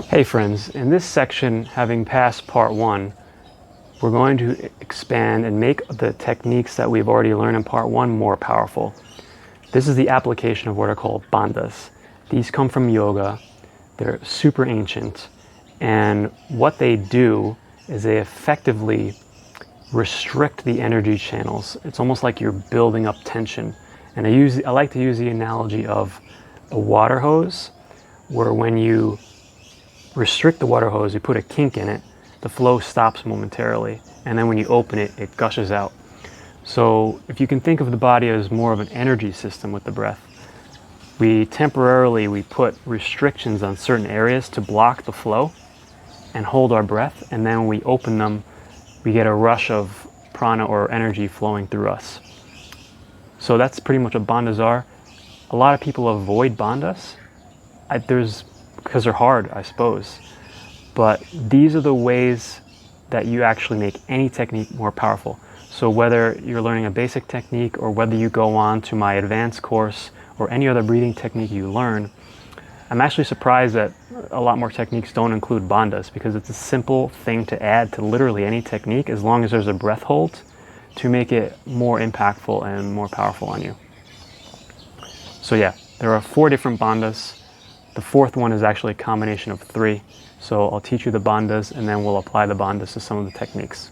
Hey friends, in this section, having passed part one, we're going to expand and make the techniques that we've already learned in part one more powerful. This is the application of what are called bandhas. These come from yoga. They're super ancient, and what they do is they effectively restrict the energy channels. It's almost like you're building up tension. And I like to use the analogy of a water hose, where when you restrict the water hose, you put a kink in it, the flow stops momentarily, and then when you open it, it gushes out. So if you can think of the body as more of an energy system with the breath, we put restrictions on certain areas to block the flow and hold our breath, and then when we open them, we get a rush of prana or energy flowing through us. So that's pretty much what bandhas are. A lot of people avoid bandhas. Because they're hard, I suppose. But these are the ways that you actually make any technique more powerful. So whether you're learning a basic technique or whether you go on to my advanced course or any other breathing technique you learn, I'm actually surprised that a lot more techniques don't include bandhas, because it's a simple thing to add to literally any technique as long as there's a breath hold to make it more impactful and more powerful on you. So yeah, there are 4 different bandhas. The 4th one is actually a combination of 3. So I'll teach you the bandhas and then we'll apply the bandhas to some of the techniques.